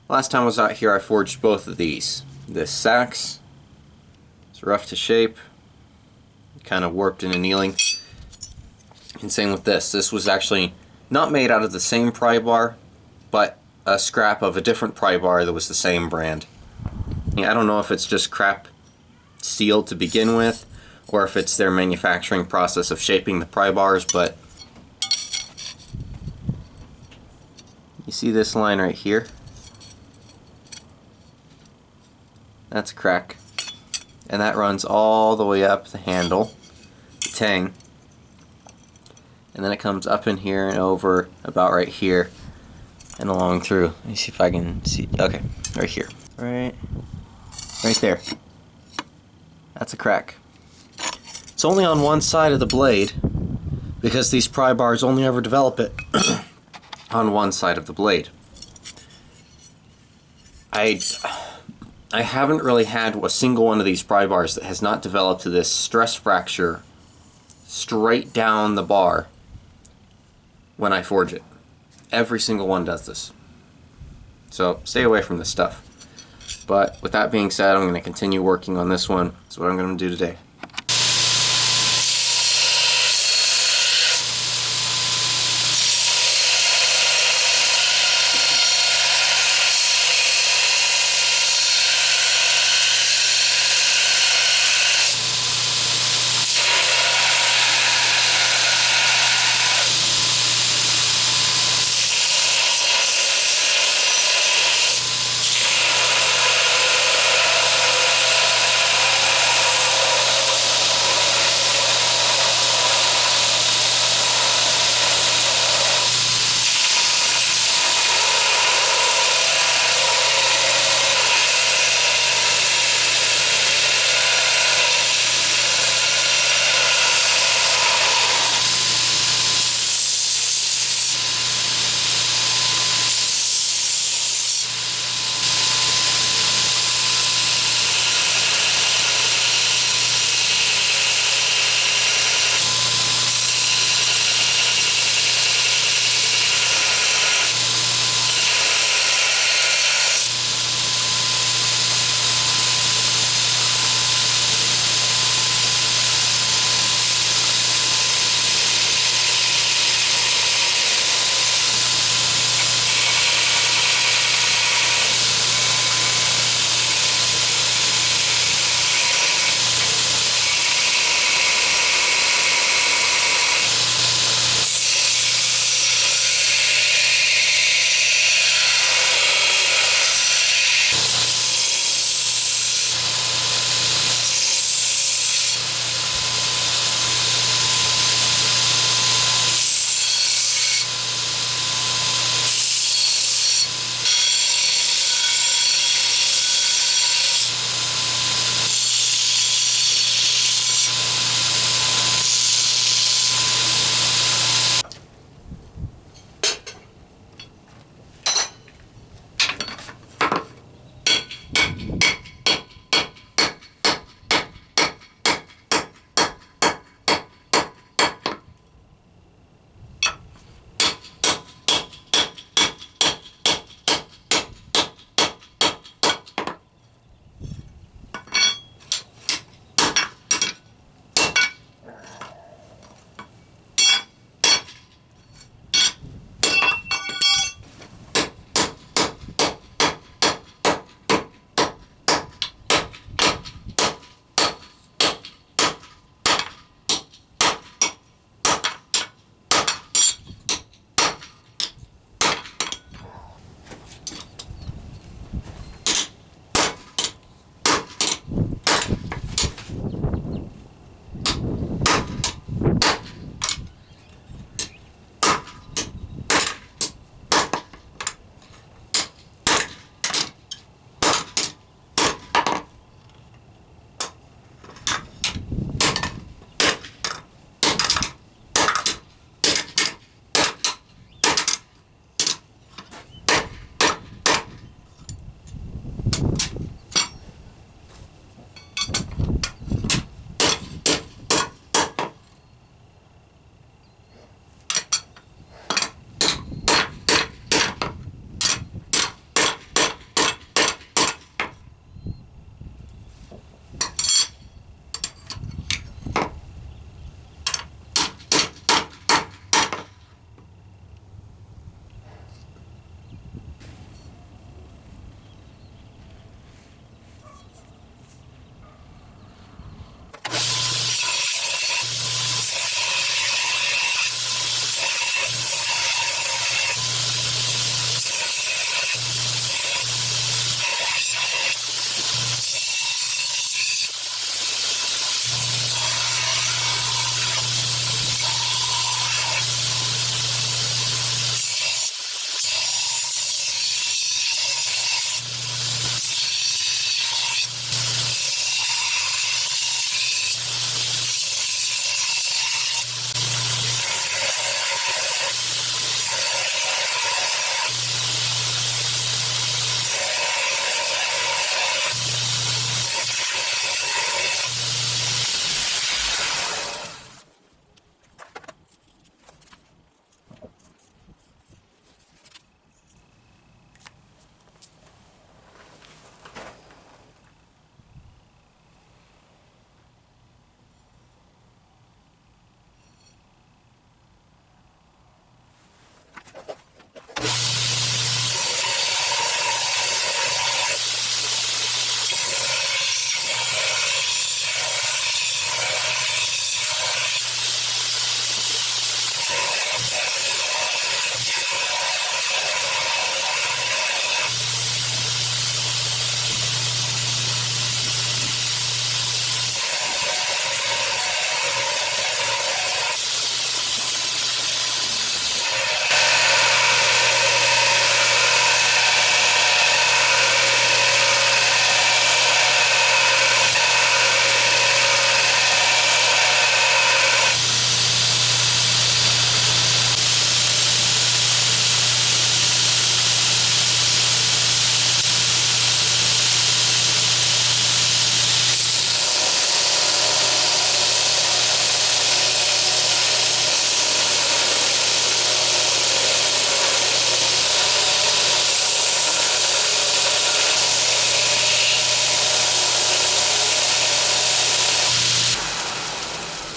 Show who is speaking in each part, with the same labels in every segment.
Speaker 1: Last time I was out here I forged both of these. This Seax, it's rough to shape, kind of warped and annealing. And same with this. This was actually not made out of the same pry bar, but a scrap of a different pry bar that was the same brand. Yeah, I don't know if it's just crap steel to begin with, or if it's their manufacturing process of shaping the pry bars, but you see this line right here? That's a crack. And that runs all the way up the handle, the tang. And then it comes up in here and over about right here and along through. Let me see if I can see. Okay, right here. Right there. That's a crack. It's only on one side of the blade because these pry bars only ever develop it on one side of the blade. I haven't really had a single one of these pry bars that has not developed to this stress fracture straight down the bar when I forge it. Every single one does this. So stay away from this stuff. But with that being said, I'm going to continue working on this one. That's what I'm going to do today.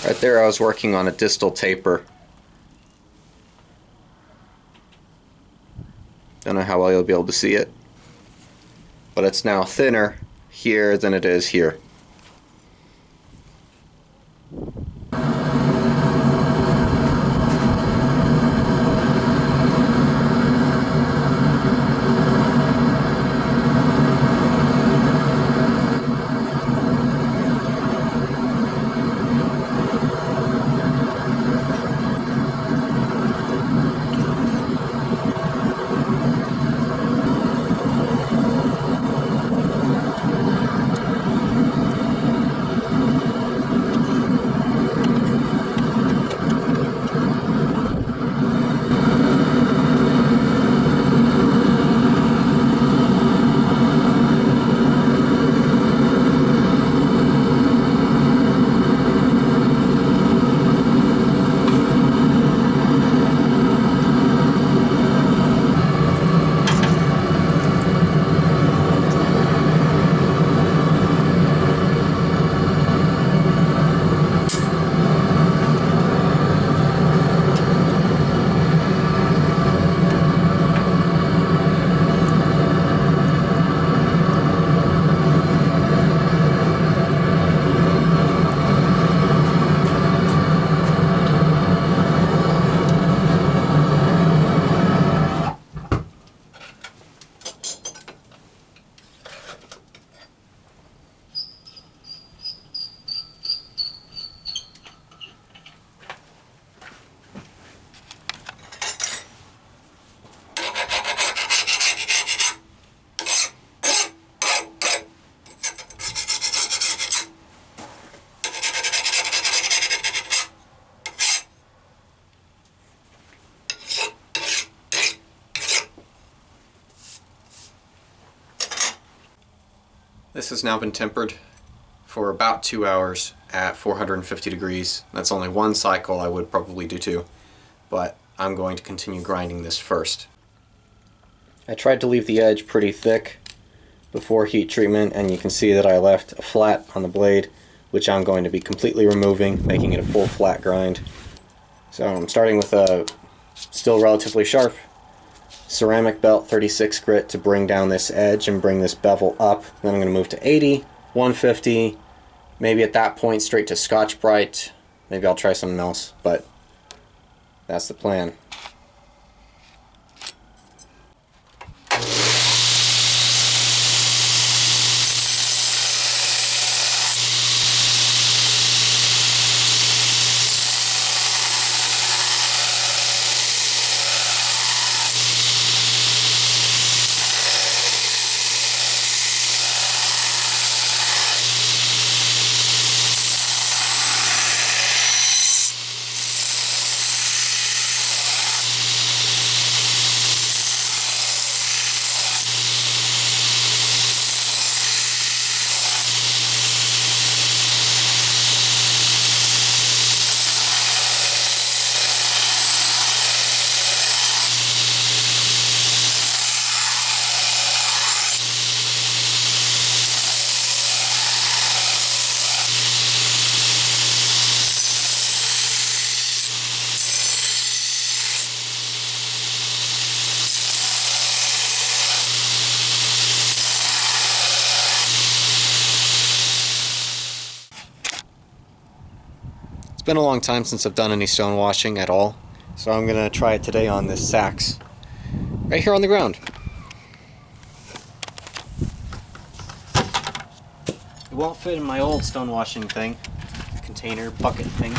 Speaker 1: Right there I was working on a distal taper. Don't know how well you'll be able to see it, but it's now thinner here than it is here. This has now been tempered for about 2 hours at 450 degrees. That's only one cycle. I would probably do two, but I'm going to continue grinding this first. I tried to leave the edge pretty thick before heat treatment, and you can see that I left a flat on the blade, which I'm going to be completely removing, making it a full flat grind. So I'm starting with a still relatively sharp ceramic belt 36 grit to bring down this edge and bring this bevel up. Then I'm going to move to 80, 150, maybe at that point straight to Scotch-Brite. Maybe I'll try something else, but that's the plan. It's been a long time since I've done any stone washing at all, so I'm going to try it today on this Seax right here on the ground. It won't fit in my old stone washing thing, container bucket thing.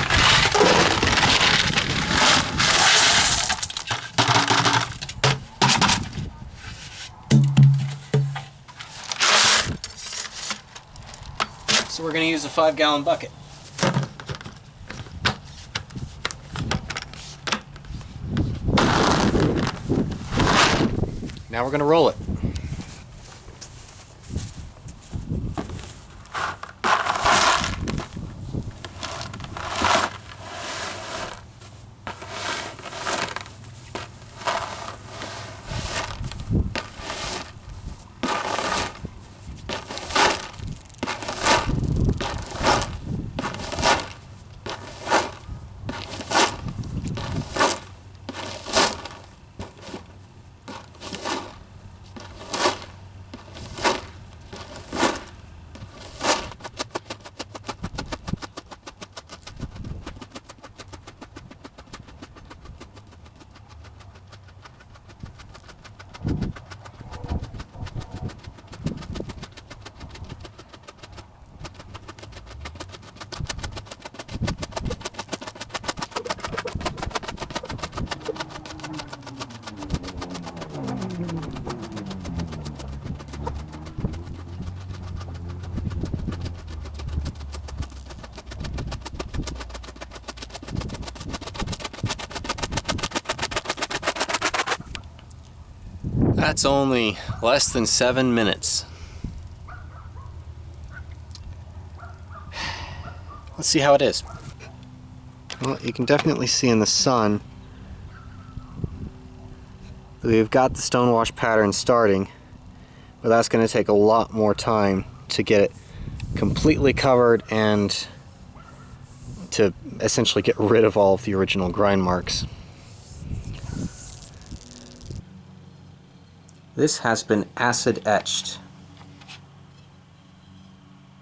Speaker 1: So we're going to use a 5-gallon bucket. Now we're going to roll it. It's only less than 7 minutes. Let's see how it is. Well, you can definitely see in the sun that we've got the stonewash pattern starting, but that's going to take a lot more time to get it completely covered and to essentially get rid of all of the original grind marks. This has been acid etched.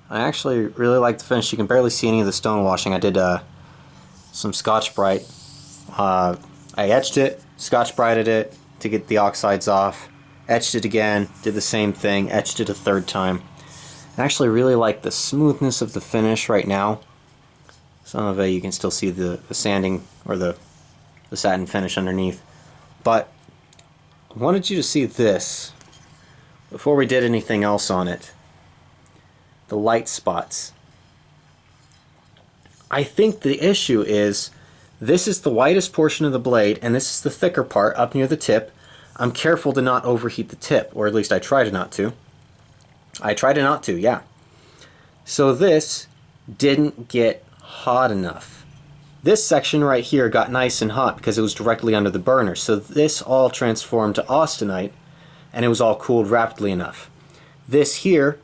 Speaker 1: I actually really like the finish. You can barely see any of the stone washing. I did some Scotch-Brite. I etched it, Scotch-Brited it to get the oxides off, etched it again, did the same thing, etched it a third time. I actually really like the smoothness of the finish right now. Some of it you can still see the sanding or the satin finish underneath. But I wanted you to see this before we did anything else on it. The light spots. I think the issue is this is the whitest portion of the blade and this is the thicker part up near the tip. I'm careful to not overheat the tip, or at least I try to not to. Yeah. So this didn't get hot enough. This section right here got nice and hot because it was directly under the burner. So this all transformed to austenite and it was all cooled rapidly enough. This here,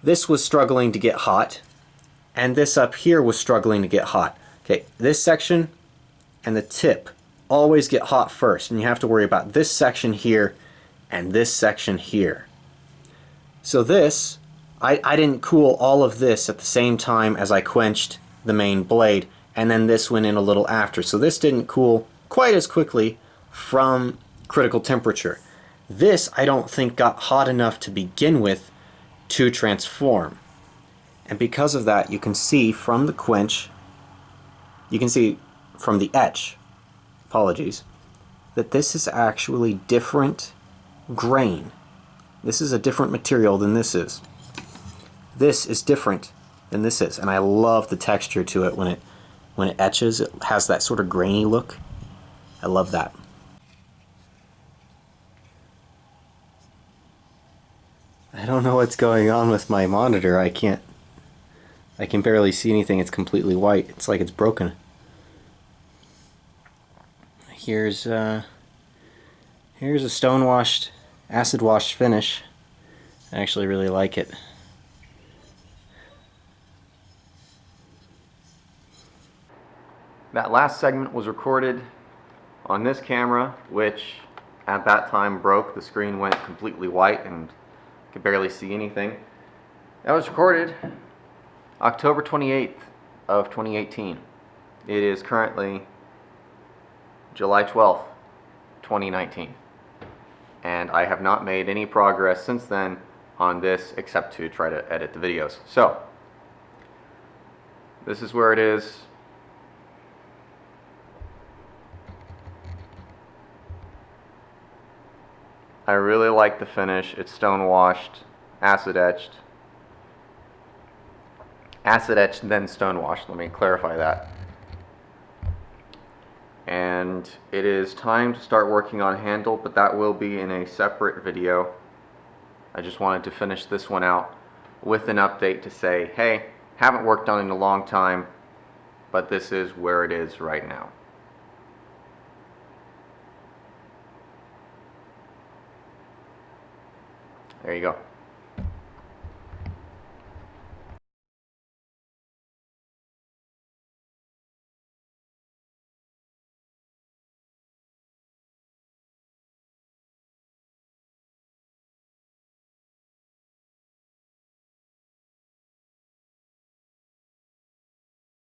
Speaker 1: this was struggling to get hot, and this up here was struggling to get hot. Okay, this section and the tip always get hot first, and you have to worry about this section here and this section here. So this, I didn't cool all of this at the same time as I quenched the main blade, and then this went in a little after. So this didn't cool quite as quickly from critical temperature. This I don't think got hot enough to begin with to transform. And because of that, you can see from the quench, you can see from the etch, apologies, that this is actually different grain. This is a different material than this is. This is different than this is, and I love the texture to it when it etches. It has that sort of grainy look. I love that. I don't know what's going on with my monitor. I can barely see anything. It's completely white. It's like it's broken. Here's a stone-washed, acid-washed finish. I actually really like it. That last segment was recorded on this camera, which at that time broke. The screen went completely white and could barely see anything. That was recorded October 28th of 2018. It is currently July 12th, 2019. And I have not made any progress since then on this except to try to edit the videos. So, this is where it is. I really like the finish. It's stone washed, acid etched. Acid etched then stone washed, let me clarify that. And it is time to start working on handle, but that will be in a separate video. I just wanted to finish this one out with an update to say, hey, haven't worked on it in a long time, but this is where it is right now. There you go.